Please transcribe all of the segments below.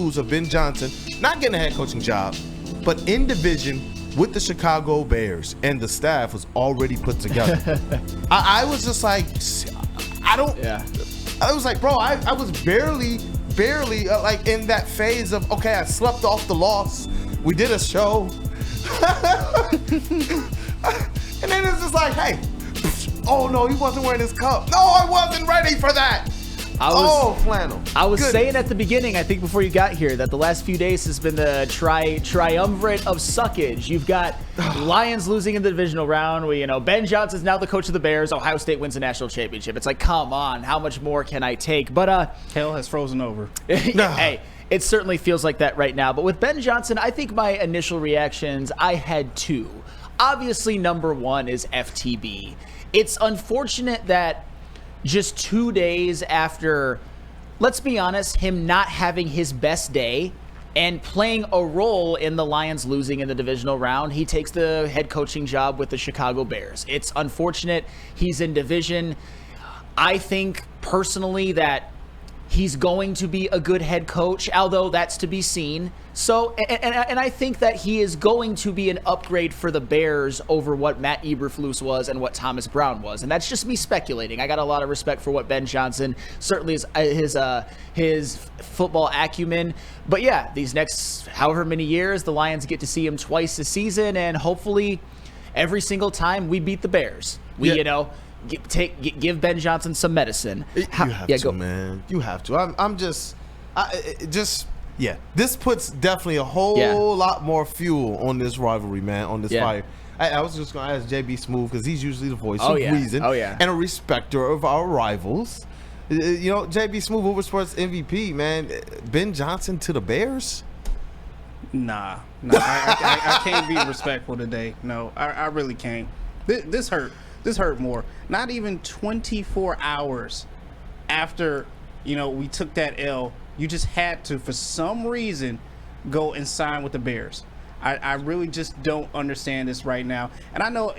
news of Ben Johnson not getting a head coaching job, but in division with the Chicago Bears, and the staff was already put together. I was just like, I was like, bro, I was barely like in that phase of, okay, I slept off the loss. We did a show. And then it's just like, hey, oh no, he wasn't wearing his cup. No, I wasn't ready for that. Flannel. I was saying at the beginning, I think before you got here, that the last few days has been the triumvirate of suckage. You've got Lions losing in the divisional round. Ben Johnson's now the coach of the Bears. Ohio State wins the national championship. It's like, come on, how much more can I take? But hell has frozen over. Hey, it certainly feels like that right now. But with Ben Johnson, I think my initial reactions, I had two. Obviously, number one is FTB. It's unfortunate that just 2 days after, let's be honest, him not having his best day and playing a role in the Lions losing in the divisional round, he takes the head coaching job with the Chicago Bears. It's unfortunate. He's in division. I think personally that he's going to be a good head coach, although that's to be seen. So, and I think that he is going to be an upgrade for the Bears over what Matt Eberflus was and what Thomas Brown was. And that's just me speculating. I got a lot of respect for what Ben Johnson, certainly his football acumen. But yeah, these next however many years, the Lions get to see him twice a season, and hopefully every single time we beat the Bears. Give Ben Johnson some medicine. You have to, man. You have to. This puts definitely a whole lot more fuel on this rivalry, man, on this fire. I was just going to ask JB Smooth, because he's usually the voice of reason and a respecter of our rivals. JB Smooth, Woodward Sports MVP, man. Ben Johnson to the Bears? Nah. I can't be respectful today. No, I really can't. This hurt. This hurt more. Not even 24 hours after, we took that L, you just had to, for some reason, go and sign with the Bears. I really just don't understand this right now. And I know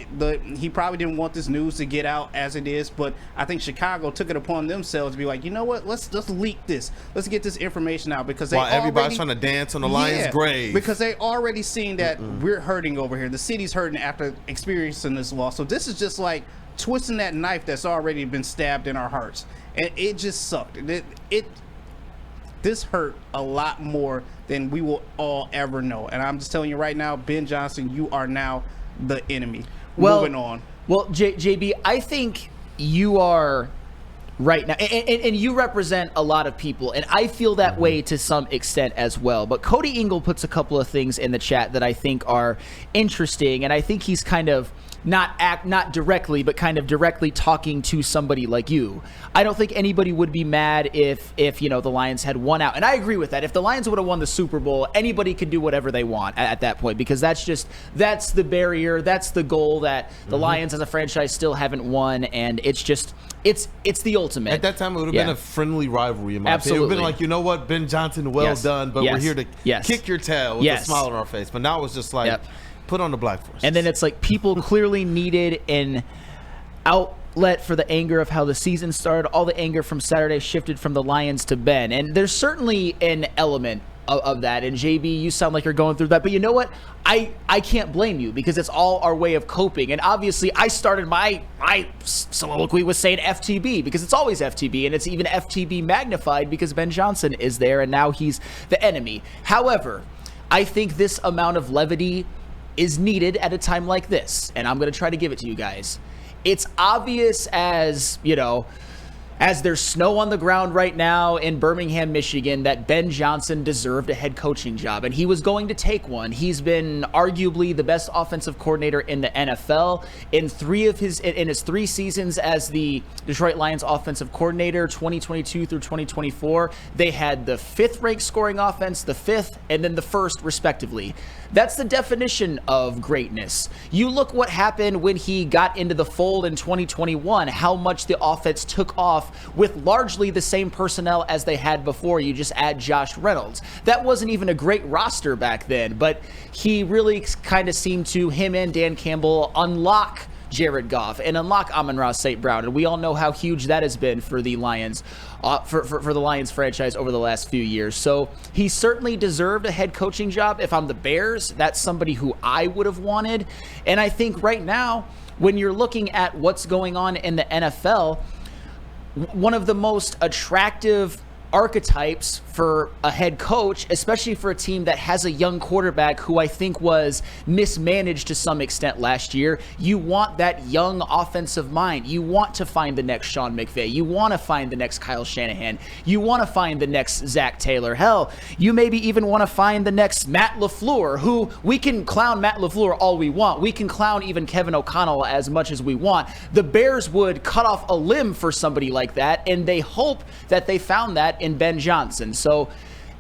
he probably didn't want this news to get out as it is, but I think Chicago took it upon themselves to be like, you know what, let's leak this. Let's get this information out, because everybody's trying to dance on the Lions' grave. Because they already seen that we're hurting over here. The city's hurting after experiencing this loss. So this is just like twisting that knife that's already been stabbed in our hearts. And it just sucked. This hurt a lot more than we will all ever know. And I'm just telling you right now, Ben Johnson, you are now the enemy. Moving on. Well, JB, I think you are right now, and you represent a lot of people, and I feel that way to some extent as well. But Cody Ingle puts a couple of things in the chat that I think are interesting, and I think he's kind of not directly, but kind of directly talking to somebody like you. I don't think anybody would be mad if the Lions had won out. And I agree with that. If the Lions would have won the Super Bowl, anybody could do whatever they want at that point, because that's the barrier, that's the goal that the Lions as a franchise still haven't won, and it's the ultimate. At that time, it would have been a friendly rivalry in my opinion. It would have been like, you know what, Ben Johnson, well done, but we're here to kick your tail with a smile on our face. But now it's just like, put on the black force. And then it's like people clearly needed an outlet for the anger of how the season started. All the anger from Saturday shifted from the Lions to Ben. And there's certainly an element of that. And JB, you sound like you're going through that. But you know what? I can't blame you, because it's all our way of coping. And obviously, I started my soliloquy with saying FTB, because it's always FTB. And it's even FTB magnified because Ben Johnson is there, and now he's the enemy. However, I think this amount of levity is needed at a time like this, and I'm going to try to give it to you guys. It's obvious as there's snow on the ground right now in Birmingham, Michigan, that Ben Johnson deserved a head coaching job, and he was going to take one. He's been arguably the best offensive coordinator in the NFL. In his 3 seasons as the Detroit Lions offensive coordinator, 2022 through 2024, they had the 5th ranked scoring offense, the 5th, and then the 1st, respectively. That's the definition of greatness. You look what happened when he got into the fold in 2021, how much the offense took off with largely the same personnel as they had before. You just add Josh Reynolds. That wasn't even a great roster back then, but he really kind of seemed to, him and Dan Campbell, unlock Jared Goff and unlock Amon-Ra St. Brown. And we all know how huge that has been for the Lions, for the Lions franchise over the last few years. So he certainly deserved a head coaching job. If I'm the Bears, that's somebody who I would have wanted. And I think right now, when you're looking at what's going on in the NFL, one of the most attractive archetypes for a head coach, especially for a team that has a young quarterback who I think was mismanaged to some extent last year. You want that young offensive mind. You want to find the next Sean McVay. You want to find the next Kyle Shanahan. You want to find the next Zach Taylor. Hell, you maybe even want to find the next Matt LaFleur, who we can clown Matt LaFleur all we want. We can clown even Kevin O'Connell as much as we want. The Bears would cut off a limb for somebody like that, and they hope that they found that in Ben Johnson. So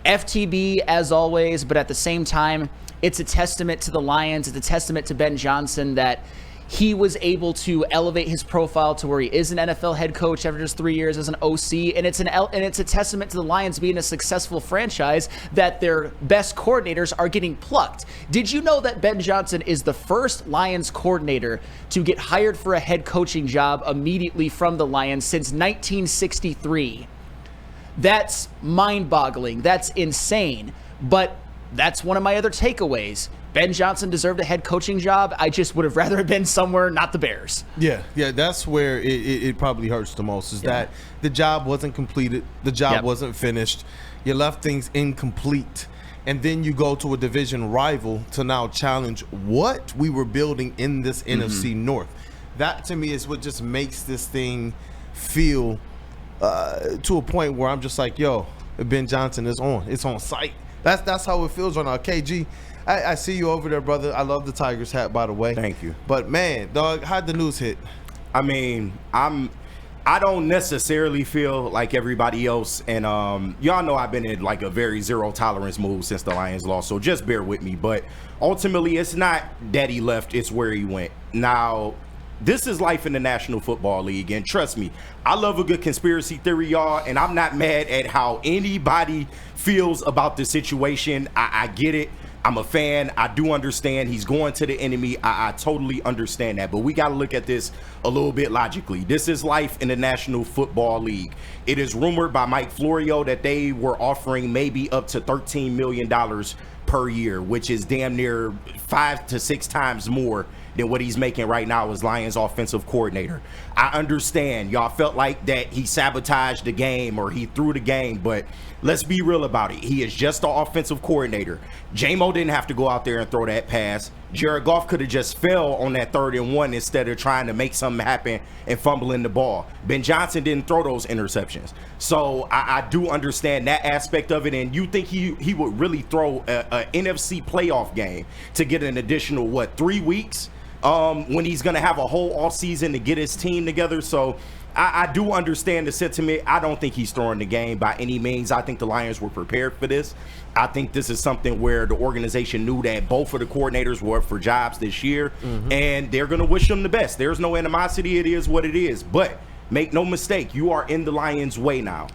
FTB as always, but at the same time, it's a testament to the Lions. It's a testament to Ben Johnson that he was able to elevate his profile to where he is an NFL head coach after just 3 years as an OC. And it's a testament to the Lions being a successful franchise that their best coordinators are getting plucked. Did you know that Ben Johnson is the first Lions coordinator to get hired for a head coaching job immediately from the Lions since 1963? That's mind-boggling. That's insane. But that's one of my other takeaways. Ben Johnson deserved a head coaching job. I just would have rather have been somewhere, not the Bears. Yeah, that's where it probably hurts the most, is that the job wasn't completed. The job wasn't finished. You left things incomplete. And then you go to a division rival to now challenge what we were building in this NFC North. That, to me, is what just makes this thing feel to a point where I'm just like, yo, Ben Johnson is on. It's on site. That's how it feels right now. KG, I see you over there, brother. I love the Tigers hat, by the way. Thank you. But, man, dog, how'd the news hit? I mean, I don't necessarily feel like everybody else. And y'all know I've been in like a very zero tolerance move since the Lions lost. So just bear with me. But ultimately, it's not that he left. It's where he went. Now, this is life in the National Football League, and trust me, I love a good conspiracy theory, y'all, and I'm not mad at how anybody feels about the situation. I get it. I'm a fan. I do understand he's going to the enemy. I totally understand that, but we got to look at this a little bit logically. This is life in the National Football League. It is rumored by Mike Florio that they were offering maybe up to $13 million per year, which is damn near 5 to 6 times more than what he's making right now as Lions offensive coordinator. I understand y'all felt like that he sabotaged the game or he threw the game, but let's be real about it. He is just the offensive coordinator. J-Mo didn't have to go out there and throw that pass. Jared Goff could have just fell on that 3rd and 1 instead of trying to make something happen and fumbling the ball. Ben Johnson didn't throw those interceptions. So I do understand that aspect of it. And you think he would really throw a NFC playoff game to get an additional, 3 weeks? When he's going to have a whole offseason to get his team together. So I do understand the sentiment. I don't think he's throwing the game by any means. I think the Lions were prepared for this. I think this is something where the organization knew that both of the coordinators were up for jobs this year, and they're going to wish them the best. There's no animosity. It is what it is. But make no mistake, you are in the Lions' way now.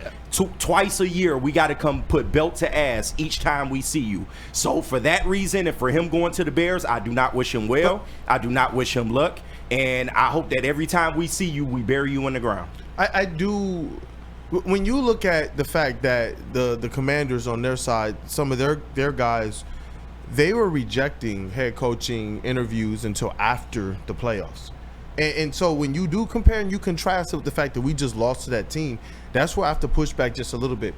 Twice a year, we got to come put belt to ass each time we see you. So for that reason, and for him going to the Bears, I do not wish him well. I do not wish him luck. And I hope that every time we see you, we bury you in the ground. I do. When you look at the fact that the Commanders on their side, some of their guys, they were rejecting head coaching interviews until after the playoffs. And so when you do compare and you contrast it with the fact that we just lost to that team, that's where I have to push back just a little bit.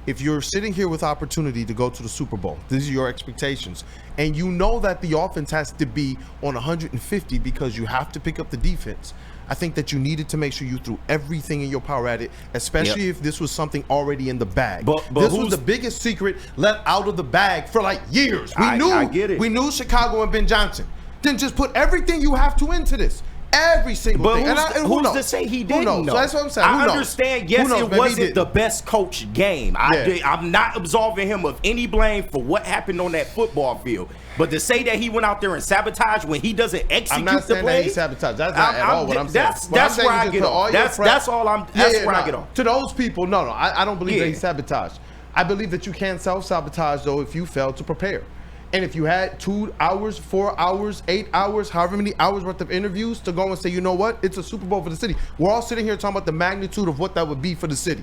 If you're sitting here with opportunity to go to the Super Bowl, these are your expectations, and you know that the offense has to be on 150 because you have to pick up the defense, I think that you needed to make sure you threw everything in your power at it, especially if this was something already in the bag. But this was the biggest secret let out of the bag for like years. I get it. We knew Chicago and Ben Johnson. Then just put everything you have to into this. Every single thing. Who's to say he didn't know? So that's what I'm saying. I understand, yes, it wasn't the best coach game. I'm not absolving him of any blame for what happened on that football field. But to say that he went out there and sabotage when he doesn't execute the play. I'm not saying that he sabotaged. That's not at all what I'm saying. That's where I get off. That's all I'm. That's where I get off. To those people, no, I don't believe that he sabotaged. I believe that you can self-sabotage, though, if you fail to prepare. And if you had 2 hours, 4 hours, 8 hours, however many hours worth of interviews to go and say, you know what, it's a Super Bowl for the city. We're all sitting here talking about the magnitude of what that would be for the city.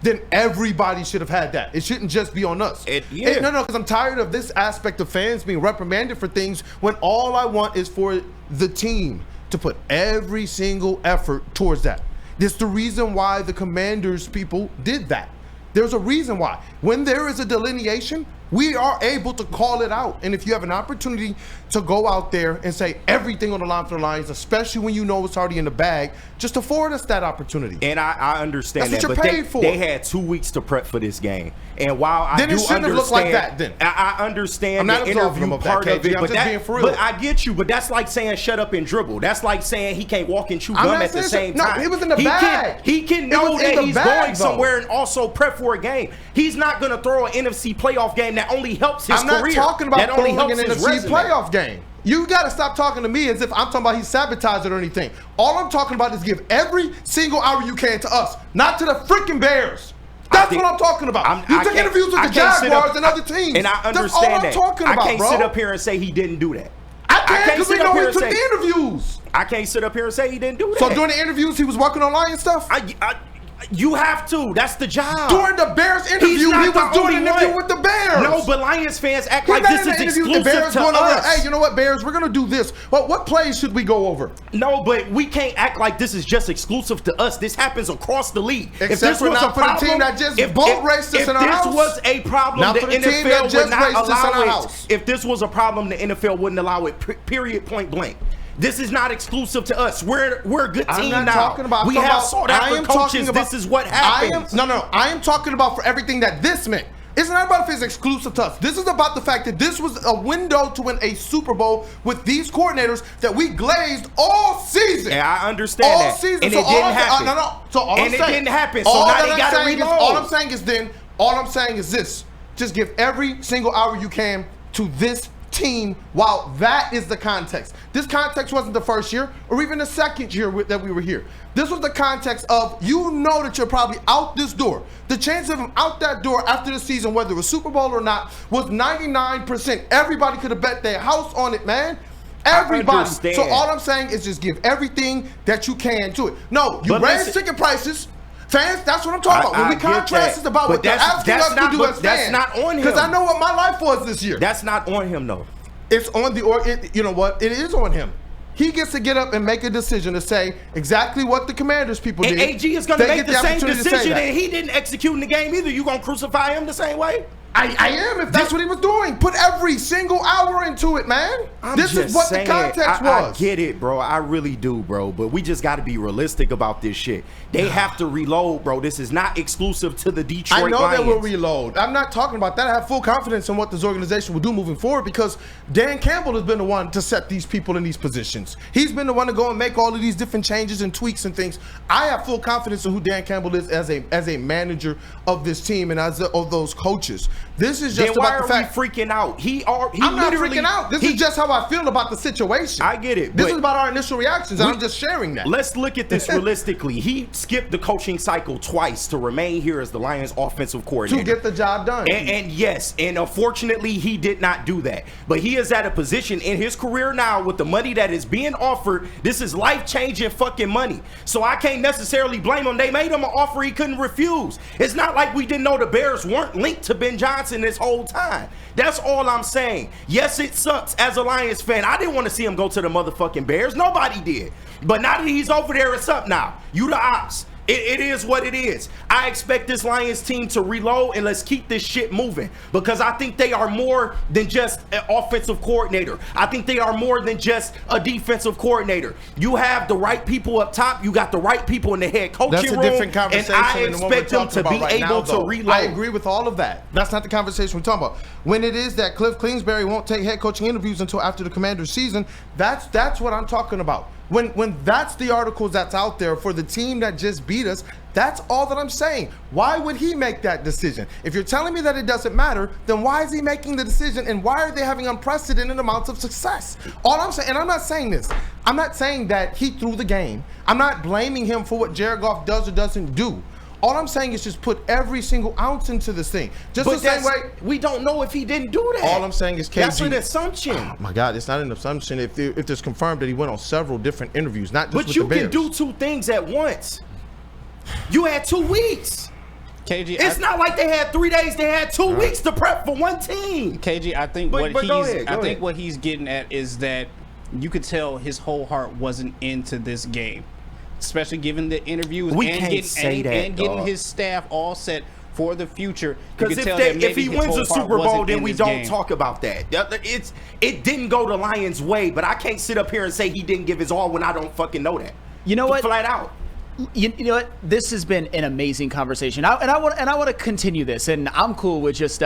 Then everybody should have had that. It shouldn't just be on us. No, because I'm tired of this aspect of fans being reprimanded for things when all I want is for the team to put every single effort towards that. This is the reason why the Commanders people did that. There's a reason why. When there is a delineation, we are able to call it out. And if you have an opportunity to go out there and say everything on the line for the Lions, especially when you know it's already in the bag, just afford us that opportunity. And I understand That's that, what but you're paid for. They had 2 weeks to prep for this game. And while I then do it shouldn't have looked like that then. I understand I'm not the absolving interview him of part that, of it, KG. I'm just being for real. but I get you. But that's like saying shut up and dribble. That's like saying he can't walk and chew gum at the same time. No, it was in the bag. He can know that he's going somewhere and also prep for a game. He's not going to throw an NFC playoff game that only helps his career. I'm not talking about that only throwing helps an his NFC resume. playoff game. You got to stop talking to me as if I'm talking about he sabotaged it or anything. All I'm talking about is give every single hour you can to us, not to the freaking Bears. That's what I'm talking about. You took interviews with the Jaguars and other teams. And I understand That's all I'm talking about, I can't bro. sit up here and say he didn't do that. I can't because we know he took say, the interviews. I can't sit up here and say he didn't do that. So during the interviews, he was working on Lion stuff? You have to. That's the job. During the Bears interview, he was doing an interview with the Bears. No, but Lions fans act like this is exclusive Bears to going us. Over, hey, you know what, Bears? We're going to do this. Well, what plays should we go over? No, but we can't act like this is just exclusive to us. This happens across the league. Except if this for was not a problem, for the team that just boat raced us in our house. If this was a problem, not the for the NFL team that just would not raced us in our allow house. it. If this was a problem, the NFL wouldn't allow it. Period. Point blank. This is not exclusive to us. We're a good team I'm not now. talking about. We have sought after coaches. This is what happens. I am talking about for everything that this meant. It's not about if it's exclusive to us. This is about the fact that this was a window to win a Super Bowl with these coordinators that we glazed all season. Yeah, I understand that. All season. And so it didn't happen. So all I'm saying, it didn't happen. So now they got to reload. All I'm saying is this. Just give every single hour you can to this team while that is the context. This context wasn't the first year or even the second year that we were here. This was the context of, you know, that you're probably out this door. The chance of him out that door after the season, whether it was Super Bowl or not, was 99%. Everybody could have bet their house on it, man. Everybody. So all I'm saying is just give everything that you can to it. No, you raise ticket prices. Fans, that's what I'm talking about. When we contrast, it's about what they're asking us to do as fans. That's not on him. Because I know what my life was this year. That's not on him, though. It's on you know what? It is on him. He gets to get up and make a decision to say exactly what the Commanders people did. And AG is going to make the same decision, and he didn't execute in the game either. You going to crucify him the same way? I am, if that's what he was doing. Put every single hour into it, man. This is what the context was. I get it, bro. I really do, bro. But we just got to be realistic about this shit. They have to reload, bro. This is not exclusive to the Detroit Lions. I know they will reload. I'm not talking about that. I have full confidence in what this organization will do moving forward because Dan Campbell has been the one to set these people in these positions. He's been the one to go and make all of these different changes and tweaks and things. I have full confidence in who Dan Campbell is as a manager of this team and of those coaches. This is just about the fact. Why are we freaking out? I'm not freaking out. This is just how I feel about the situation. I get it. This is about our initial reactions, and I'm just sharing that. Let's look at this realistically. He skipped the coaching cycle twice to remain here as the Lions offensive coordinator. To get the job done. And yes, and unfortunately, he did not do that. But he is at a position in his career now with the money that is being offered. This is life-changing fucking money. So I can't necessarily blame him. They made him an offer he couldn't refuse. It's not like we didn't know the Bears weren't linked to Ben Johnson this whole time. That's all I'm saying. Yes, it sucks as a Lions fan. I didn't want to see him go to the motherfucking Bears. Nobody did. But now that he's over there, it's up now. You the ops. It is what it is. I expect this Lions team to reload and let's keep this shit moving because I think they are more than just an offensive coordinator. I think they are more than just a defensive coordinator. You have the right people up top. You got the right people in the head coaching room. That's a different conversation. And I expect them to be able to reload. I agree with all of that. That's not the conversation we're talking about. When it is that Cliff Kingsbury won't take head coaching interviews until after the Commanders season, that's what I'm talking about. When that's the articles that's out there for the team that just beat us, that's all that I'm saying. Why would he make that decision? If you're telling me that it doesn't matter, then why is he making the decision and why are they having unprecedented amounts of success? All I'm saying, and I'm not saying this, I'm not saying that he threw the game. I'm not blaming him for what Jared Goff does or doesn't do. All I'm saying is just put every single ounce into this thing. Just the same way. We don't know if he didn't do that. All I'm saying is KG. That's an assumption. Oh my God, it's not an assumption. If it's confirmed that he went on several different interviews, not just with the Bears. But you can do two things at once. You had 2 weeks. KG, it's not like they had 3 days. They had 2 weeks to prep for one team. KG, I think what he's getting at is that you could tell his whole heart wasn't into this game, especially given the interviews and getting his staff all set for the future. Because if he wins a Super Bowl, then we don't talk about that. It didn't go the Lions' way, but I can't sit up here and say he didn't give his all when I don't fucking know that. You know what? Flat out. You know what? This has been an amazing conversation, and I want to continue this, and I'm cool with just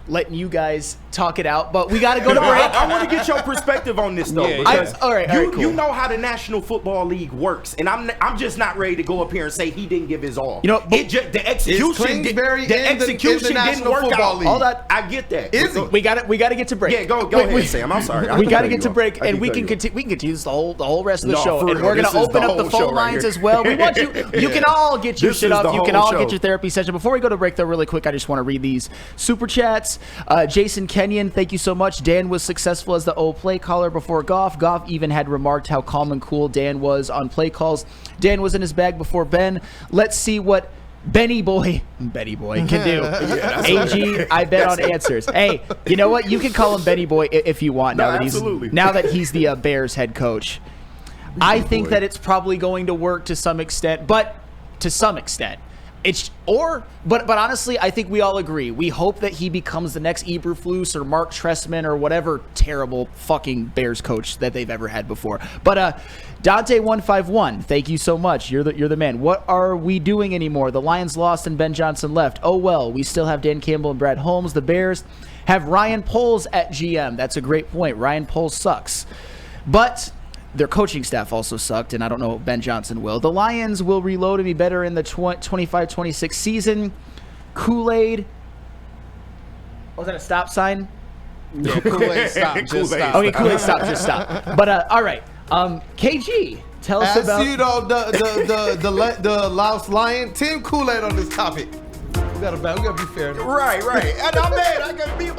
letting you guys talk it out, but we got to go to break. I want to get your perspective on this though. All right, cool. You know how the National Football League works, and I'm just not ready to go up here and say he didn't give his all. You know, the execution didn't work out. All that, I get that. We got to get to break. Yeah, go ahead, Sam. I'm sorry. We got to get to break, and we can continue the whole rest of the show, and we're gonna open up the phone lines as well. We want you. You can all get your shit up. You can all get your therapy session. Before we go to break, though, really quick, I just want to read these super chats. Jason Kenyon, thank you so much. Dan was successful as the play caller before Goff. Goff even had remarked how calm and cool Dan was on play calls. Dan was in his bag before Ben. Let's see what Benny Boy can do. AG, I bet on answers. Hey, you know what? You can call him Benny Boy if you want now that he's the Bears head coach. I think that it's probably going to work to some extent, but but honestly, I think we all agree. We hope that he becomes the next Eberflus or Mark Trestman or whatever terrible fucking Bears coach that they've ever had before. But Dante151, thank you so much. You're the man. What are we doing anymore? The Lions lost and Ben Johnson left. Oh well, we still have Dan Campbell and Brad Holmes. The Bears have Ryan Poles at GM. That's a great point. Ryan Poles sucks. But their coaching staff also sucked, and I don't know if Ben Johnson will. The Lions will reload and be better in the 25-26 season. Koolaid. Was that a stop sign? Yeah, Koolaid stop. Just stop. Okay, Koolaid stop. Just stop. But all right. KG, tell us about. You know the Louse Lion, Tim Koolaid on this topic. We gotta be fair. Right. And I'm mad. I gotta be